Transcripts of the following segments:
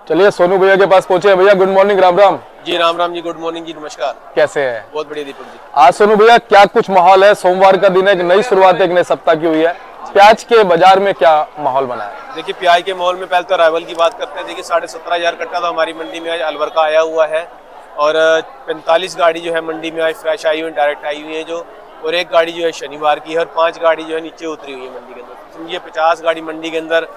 चलिए सोनू भैया के पास पहुंचे। भैया गुड मॉर्निंग, राम राम। जी राम राम जी, गुड मॉर्निंग जी, नमस्कार। कैसे हैं? बहुत बढ़िया दीपक जी। आज सोनू भैया क्या कुछ माहौल है? सोमवार का दिन है, एक नई शुरुआत एक नए सप्ताह की हुई है। प्याज के बाजार में क्या माहौल बना है? देखिए प्याज के माहौल में पहले तो अराइवल की बात करते हैं। देखिए 17,500 कट्टा तो हमारी मंडी में आज अलवर का आया हुआ है और 45 गाड़ी जो है मंडी में आज फ्रेश आई हुई है, डायरेक्ट आई हुई है जो, और एक गाड़ी जो है शनिवार की है और 5 गाड़ी जो है नीचे उतरी हुई है मंडी के अंदर। समझिए 50 गाड़ी मंडी के अंदर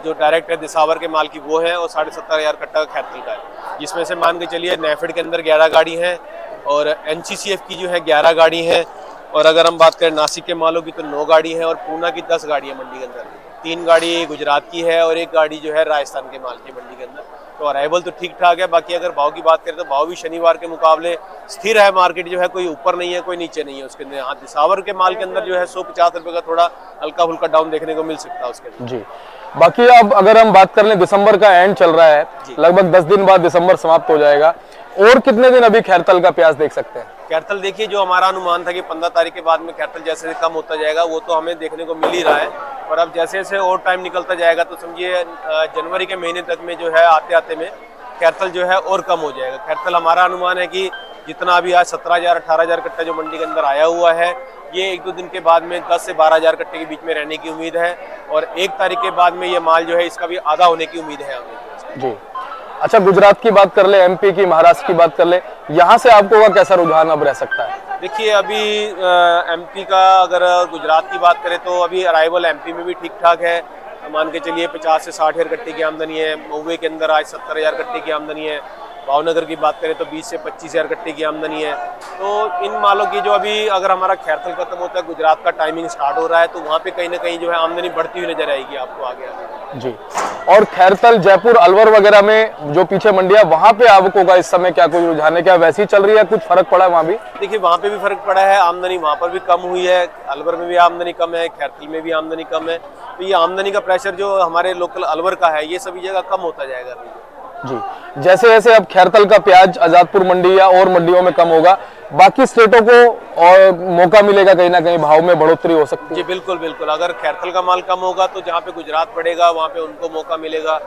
जो डायरेक्ट है दिसावर के माल की वो है और 17,500 कट्टा खैरतल का है, जिसमें से मान के चलिए नेफेड के अंदर 11 गाड़ी है और NCCF की जो है 11 गाड़ी है, और अगर हम बात करें नासिक के मालों की तो 9 गाड़ी है और पूना की 10 गाड़ी है मंडी के अंदर। 3 गाड़ी गुजरात की है और एक गाड़ी जो है राजस्थान के माल की मंडी के अंदर। तो अराइवल तो ठीक ठाक है। बाकी अगर भाव की बात करें तो भाव भी शनिवार के मुकाबले स्थिर है। मार्केट जो है कोई ऊपर नहीं है कोई नीचे नहीं है उसके अंदर। हाँ, दिसावर के माल के अंदर जो है 150 रुपये का थोड़ा हल्का फुल्का डाउन देखने को मिल सकता है उसके अंदर जी। बाकी अब अगर हम बात कर लें, दिसंबर का एंड चल रहा है, लगभग 10 दिन बाद दिसंबर समाप्त हो जाएगा। और कितने दिन अभी खैरतल का प्याज देख सकते हैं? खैरतल देखिए जो हमारा अनुमान था कि 15 तारीख के बाद में खैरतल जैसे कम होता जाएगा वो तो हमें देखने को मिल ही रहा है। और अब जैसे जैसे और टाइम निकलता जाएगा तो समझिए जनवरी के महीने तक में जो है आते आते में खैरतल जो है और कम हो जाएगा। खैरतल हमारा अनुमान है कि जितना अभी आज 17,000 18,000 कट्टा जो मंडी के अंदर आया हुआ है, ये 1-2 दिन के बाद में 10 से 12,000 कट्टे के बीच में रहने की उम्मीद है और 1 तारीख के बाद में ये माल जो है इसका भी आधा होने की उम्मीद है हमें। जी। अच्छा, गुजरात की बात कर ले, MP की, महाराष्ट्र की बात कर ले, यहाँ से आपको कैसा रुझान अब रह सकता है? देखिए अभी MP का अगर गुजरात की बात करें तो अभी अराइवल MP में भी ठीक ठाक है। मान के चलिए 50 से 60,000 कट्टे की आमदनी है। महुए के अंदर आज 70,000 कट्टे की आमदनी है। भावनगर की बात करें तो 20 से 25,000 कट्टे की आमदनी है। तो इन मालों की जो अभी अगर हमारा खैरतल खत्म होता है, गुजरात का टाइमिंग स्टार्ट हो रहा है, तो वहाँ पे कहीं ना कहीं जो है आमदनी बढ़ती हुई नजर आएगी आपको आगे। जी। और खैरतल, जयपुर, अलवर वगैरह में जो पीछे मंडियां, वहाँ पे आवकों का इस समय क्या कोई रुझान है? क्या वैसी चल रही है? कुछ फर्क पड़ा है वहाँ भी? देखिए वहाँ पे भी फर्क पड़ा है। आमदनी वहाँ पर भी कम हुई है। अलवर में भी आमदनी कम है, खैरतल में भी आमदनी कम है। तो ये आमदनी का प्रेशर जो हमारे लोकल अलवर का है ये सभी जगह कम होता जाएगा अभी। जी। जैसे जैसे अब खैरतल का प्याज आजादपुर मंडी या और मंडियों में कम होगा, बाकी स्टेटों को और मौका मिलेगा, कहीं ना कहीं भाव में बढ़ोतरी हो सकती है। जी बिल्कुल बिल्कुल। अगर खैरतल का माल कम होगा तो जहाँ पे गुजरात बढ़ेगा वहाँ पे उनको मौका मिलेगा।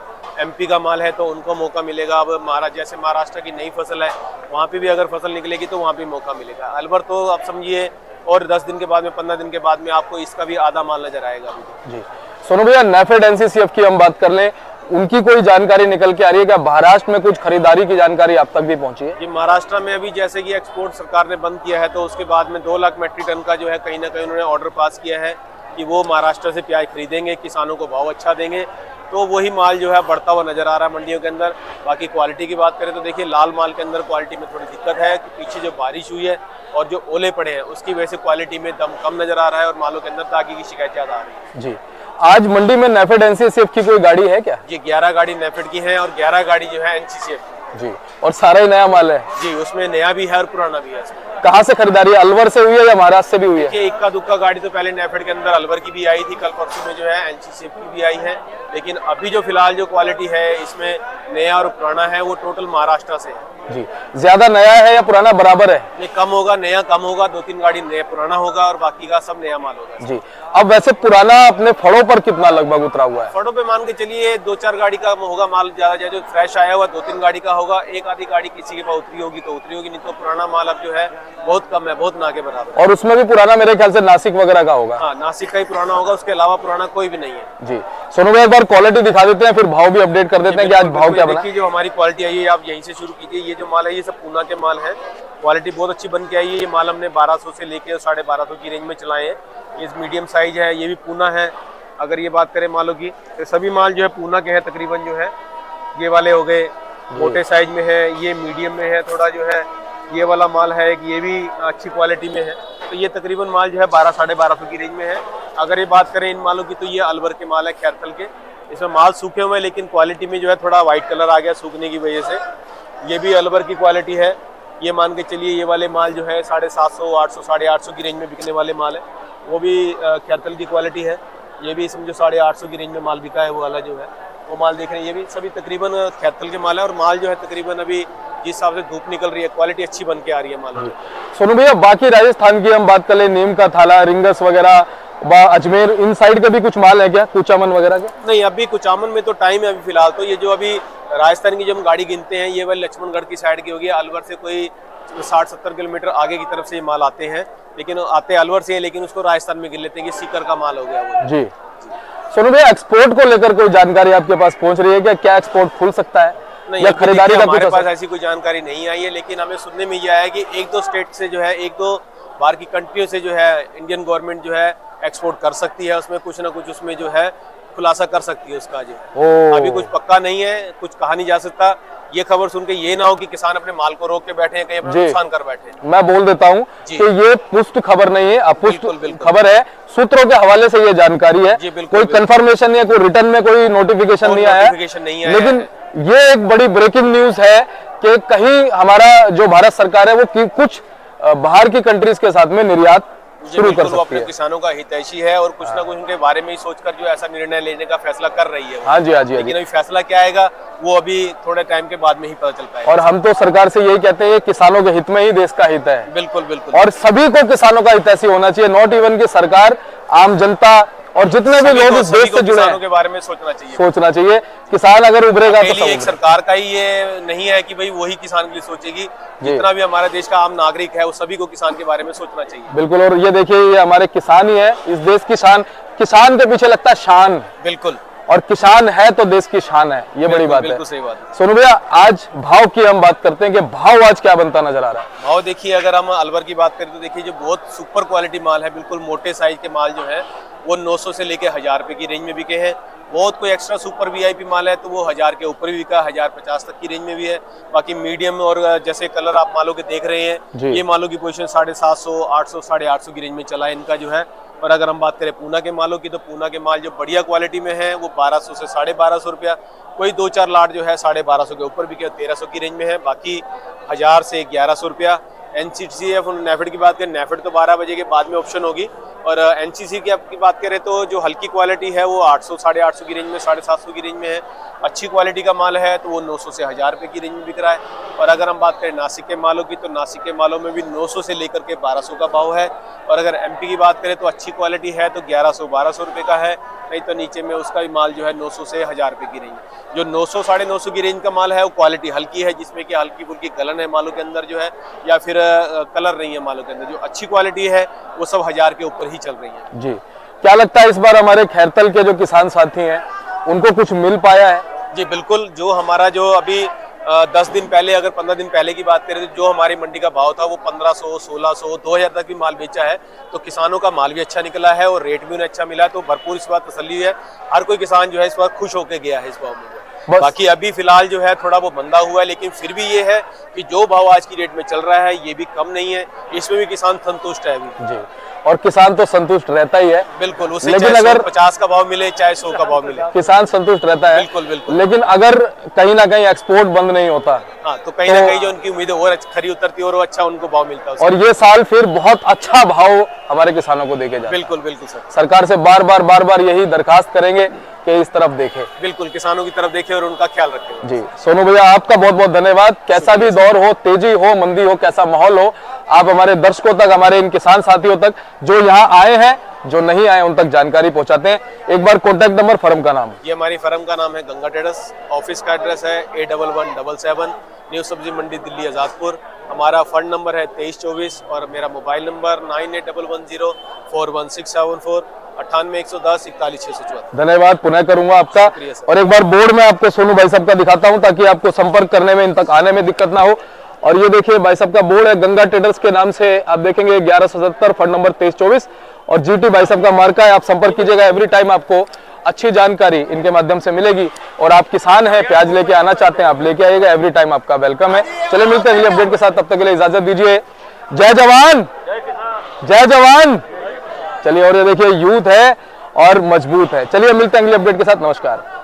MP का माल है तो उनको मौका मिलेगा। अब जैसे महाराष्ट्र की नई फसल है वहाँ पे भी अगर फसल निकलेगी तो वहाँ पे मौका मिलेगा। अलवर तो आप समझिए और 10 दिन के बाद में 15 दिन के बाद में आपको इसका भी आधा माल नजर आएगा अभी। जी। सोनू भैया, नेफेड NCCF की हम बात कर लें, उनकी कोई जानकारी निकल के आ रही है क्या? महाराष्ट्र में कुछ खरीदारी की जानकारी आप तक भी पहुंची है? जी, महाराष्ट्र में अभी जैसे कि एक्सपोर्ट सरकार ने बंद किया है तो उसके बाद में 2 लाख मेट्रिक टन का जो है कहीं ना कहीं उन्होंने ऑर्डर पास किया है कि वो महाराष्ट्र से प्याज खरीदेंगे, किसानों को भाव अच्छा देंगे। तो वही माल जो है बढ़ता हुआ नजर आ रहा है मंडियों के अंदर। बाकी क्वालिटी की बात करें तो देखिए लाल माल के अंदर क्वालिटी में थोड़ी दिक्कत है कि पीछे जो बारिश हुई है और जो ओले पड़े हैं उसकी वजह से क्वालिटी में दम कम नजर आ रहा है और मालों के अंदर दागी की शिकायत ज्यादा आ रही है। जी। आज मंडी में नेफेड NCCF की कोई गाड़ी है क्या? जी 11 गाड़ी नेफेड की है और 11 गाड़ी जो है NCCF। जी। और सारा ही नया माल है? जी, उसमें नया भी है और पुराना भी है। कहाँ से खरीदारी? अलवर से हुई है या महाराष्ट्र से भी हुई है? इक्का दुक्का गाड़ी तो पहले नेफेड के अंदर अलवर की भी आई थी, कल परसों में जो है NCCF की भी आई है। लेकिन अभी जो फिलहाल जो क्वालिटी है इसमें नया और पुराना है वो टोटल महाराष्ट्र से है। जी। ज्यादा नया है या पुराना बराबर है? नहीं, कम होगा, नया कम होगा, 2-3 गाड़ी नया पुराना होगा और बाकी का सब नया माल होगा। जी। अब वैसे पुराना अपने फड़ों पर कितना लगभग उतरा हुआ है? फड़ों पे मान के चलिए 2-4 गाड़ी का होगा माल, ज्यादा जो फ्रेश आया हुआ 2-3 गाड़ी का होगा। एक आधी गाड़ी किसी के पास उतरी होगी तो उतरी होगी, नहीं तो पुराना माल अब जो है बहुत कम है, बहुत ना के बराबर। और उसमें भी पुराना मेरे ख्याल से नासिक वगैरह का होगा? हाँ, नासिक का ही पुराना होगा, उसके अलावा पुराना कोई भी नहीं है। जी। सोनू भाई, एक बार क्वालिटी दिखा देते हैं फिर भाव भी अपडेट कर देते हैं कि आज भाव क्या बना। देखिए जो हमारी क्वालिटी आई है आप यहीं से शुरू कीजिए। ये जो माल है ये सब पूना के माल है। क्वालिटी बहुत अच्छी बन के आई है। ये माल हमने 1200 से लेके 1250 की रेंज में चलाए हैं। ये मीडियम साइज है, ये भी पूना है। अगर ये बात करें मालों की तो सभी माल जो है पूना के हैं तकरीबन। जो है ये वाले हो गए मोटे साइज में है, ये मीडियम में है थोड़ा जो है, ये वाला माल है ये भी अच्छी क्वालिटी में है। तो ये तकरीबन माल जो है 1200-1250 की रेंज में है। अगर ये बात करें इन मालों की तो ये अलवर के माल है खैरतल के। इसमें माल सूखे हुए हैं लेकिन क्वालिटी में जो है थोड़ा वाइट कलर आ गया सूखने की वजह से। ये भी अलवर की क्वालिटी है। ये मान के चलिए ये वाले माल जो है 750, 800, 850 की रेंज में बिकने वाले माल है, वो भी खैरतल की क्वालिटी है। ये भी समझो 850 की रेंज में माल बिका है वो वाला जो है वो माल देख रहे हैं। ये भी सभी तकरीबन खैरतल के माल है और माल जो है तकरीबन अभी जिस हिसाब से धूप निकल रही है क्वालिटी अच्छी बन के आ रही है माल। सोनू भैया, बाकी राजस्थान की हम बात कर ले, नीम का थाला, रिंगस वगैरह, अजमेर इन साइड के भी कुछ माल है क्या, कुचामन वगैरह के? नहीं, अभी कुचामन में तो टाइम है अभी फिलहाल। तो ये जो अभी राजस्थान की जो हम गाड़ी गिनते हैं, ये वाली लक्ष्मणगढ़ की साइड की होगी। अलवर से कोई 60-70 किलोमीटर आगे की तरफ से ये माल आते हैं, लेकिन आते अलवर से हैं, लेकिन उसको राजस्थान में गिन लेते हैं कि सीकर का माल हो गया वो। जी सोनू भैया, एक्सपोर्ट को लेकर कोई जानकारी आपके पास पहुंच रही है क्या? क्या एक्सपोर्ट खुल सकता है नहीं, या खरीदारी का हमारे कुछ पास ऐसी कोई जानकारी नहीं आई है, लेकिन हमें सुनने में ये आया है कि एक दो स्टेट से जो है, एक दो बाहर की कंट्रियों से जो है इंडियन गवर्नमेंट जो है एक्सपोर्ट कर सकती है। उसमें कुछ ना कुछ उसमें जो है खुलासा कर सकती है उसका जो है। अभी कुछ पक्का नहीं है, कुछ कहा नहीं जा सकता। ये खबर सुन के ये ना हो कि किसान अपने माल को रोक के बैठे हैं, कहीं अपना नुकसान कर बैठे हैं। मैं बोल देता हूँ कि ये पुष्ट खबर नहीं है, अपुष्ट खबर है। सूत्रों के हवाले से ये जानकारी है, कोई कंफर्मेशन नहीं है, कोई रिटर्न में कोई नोटिफिकेशन नहीं आया है। लेकिन ये एक बड़ी ब्रेकिंग न्यूज है कि कहीं हमारा जो भारत सरकार है वो कुछ बाहर की कंट्रीज के साथ में निर्यात शुरू कर सकती है। अपने किसानों का हितैषी है और कुछ ना कुछ उनके बारे में ही सोचकर जो ऐसा निर्णय लेने का फैसला कर रही है। हाँ जी, हाँ जी। लेकिन अभी फैसला क्या आएगा वो अभी थोड़े टाइम के बाद में ही पता चल पाएगा। और हम तो सरकार से यही कहते हैं, किसानों के हित में ही देश का हित है। बिल्कुल बिल्कुल। और सभी को किसानों का हितैषी होना चाहिए, नॉट इवन की सरकार, आम जनता और जितने भी लोग इस देश से जुड़े हैं के बारे में सोचना चाहिए। किसान अगर उभरेगा तो एक सरकार का ही ये नहीं है कि भाई वही किसान के लिए सोचेगी। जितना भी हमारे देश का आम नागरिक है वो सभी को किसान के बारे में सोचना चाहिए। बिल्कुल। और ये देखिए, ये हमारे किसान ही है इस देश की शान। किसान के पीछे लगता है शान। बिल्कुल। और किसान है तो देश की शान है, ये बड़ी बात है। बिल्कुल सही बात है। सोनू भैया, आज भाव की हम बात करते हैं कि भाव आज क्या बनता नजर आ रहा है? भाव देखिए, अगर हम अलवर की बात करें तो देखिए जो बहुत सुपर क्वालिटी माल है, बिल्कुल मोटे साइज के माल जो है वो 900 से लेके 1000 रुपए की रेंज में बिके हैं। बहुत कोई एक्स्ट्रा सुपर वीआईपी माल है तो वो 1000 के ऊपर भी बिका, 1050 तक की रेंज में भी है। बाकी मीडियम और जैसे कलर आप मालों के देख रहे हैं, ये मालों की पोजीशन 750, 800, 850 की रेंज में चला है इनका जो है। और अगर हम बात करें पूना के मालों की, तो पूना के माल जो बढ़िया क्वालिटी में है वो 1200 से 1250 रुपया। कोई 2-4 लाट जो है 1250 के ऊपर बिके, 1300 की रेंज में है। बाकी 1000 से 1100 रुपया। NCCF नेफेड की बात करें, नेफेड तो 12 बजे के बाद में ऑप्शन होगी। और NCC की आपकी बात करें तो जो हल्की क्वालिटी है वो 800, 850 की रेंज में, 750 की रेंज में है। अच्छी क्वालिटी का माल है तो वो 900 से 1000 रुपए की रेंज में बिक रहा है। और अगर हम बात करें नासिक के मालों की, तो नासिक के मालों में भी 900 से लेकर के 1200 का भाव है। और अगर MP की बात करें तो अच्छी क्वालिटी है तो 1100, 1200 रुपये का है। नहीं तो नीचे में उसका भी माल जो है 900 से 1000 रुपए की रेंज। जो 900, 950 की रेंज का माल है वो क्वालिटी हल्की है, जिसमें कि हल्की फुल्की गलन है मालों के अंदर जो है, या फिर कलर नहीं है मालों के अंदर। जो अच्छी क्वालिटी है वो सब 1000 के ऊपर ही चल रही है। जी, क्या लगता है इस बार हमारे खैरतल के जो किसान साथी हैं उनको कुछ मिल पाया है? जी बिल्कुल। जो हमारा जो अभी 10 दिन पहले, अगर 15 दिन पहले की बात करें तो जो हमारी मंडी का भाव था वो 1500, 1600, 2000 तक भी माल बेचा है। तो किसानों का माल भी अच्छा निकला है और रेट भी उन्हें अच्छा मिला, तो भरपूर इस बार तसल्ली है। हर कोई किसान जो है इस बार खुश होकर गया है इस भाव में। बाकी अभी फिलहाल जो है थोड़ा वो मंदा हुआ है, लेकिन फिर भी ये है कि जो भाव आज की डेट में चल रहा है ये भी कम नहीं है, इसमें भी किसान संतुष्ट है अभी। जी, और किसान तो संतुष्ट रहता ही है। बिल्कुल। उसे लेकिन अगर 50 का भाव मिले चाहे 100 का भाव मिले, किसान संतुष्ट रहता है। बिल्कुल बिल्कुल। लेकिन अगर कहीं ना कहीं एक्सपोर्ट बंद नहीं होता, हाँ, तो कहीं ना कहीं जो उनकी उम्मीदें और खरी उतरती और अच्छा उनको भाव मिलता है। और ये साल फिर बहुत अच्छा भाव हमारे किसानों को देके जाए। बिल्कुल बिल्कुल सर। सरकार से बार बार यही दरखास्त करेंगे कि इस तरफ देखे। बिल्कुल, किसानों की तरफ देखे और उनका ख्याल रखें। जी सोनू भैया, आपका बहुत बहुत धन्यवाद। कैसा भी दौर हो, तेजी हो, मंदी हो, कैसा माहौल हो, आप हमारे दर्शकों तक, हमारे इन किसान साथियों तक, जो यहाँ आए हैं, जो नहीं आए, उन तक जानकारी पहुंचाते हैं। एक बार कॉन्टैक्ट नंबर, फर्म का नाम। ये हमारी फर्म का नाम है गंगा ट्रेडर्स। ऑफिस का एड्रेस है A1177 न्यू सब्जी मंडी, दिल्ली आजादपुर। हमारा फंड नंबर है 2324 और मेरा मोबाइल नंबर 9811041674, 9811104164। धन्यवाद, पुनः करूंगा आपका। और एक बार बोर्ड में आपको सोनू भाई साहब का दिखाता हूं ताकि आपको संपर्क करने में, इन तक आने में दिक्कत ना हो। और ये देखिए भाई साहब का बोर्ड है, गंगा ट्रेडर्स के नाम से आप देखेंगे 1177, फंड नंबर 2324 और GT भाई साहब का मार्का है। आप संपर्क कीजिएगा, एवरी टाइम आपको अच्छी जानकारी इनके माध्यम से मिलेगी। और आप किसान हैं, प्याज लेके आना चाहते हैं, आप लेके आइएगा, एवरी टाइम आपका वेलकम है। चलिए मिलते हैं अगले अपडेट के साथ, तब तक के लिए इजाजत दीजिए। जय जवान, जय जवान। चलिए, और ये देखिए यूथ है और मजबूत है। चलिए मिलते हैं अगले अपडेट के साथ, नमस्कार।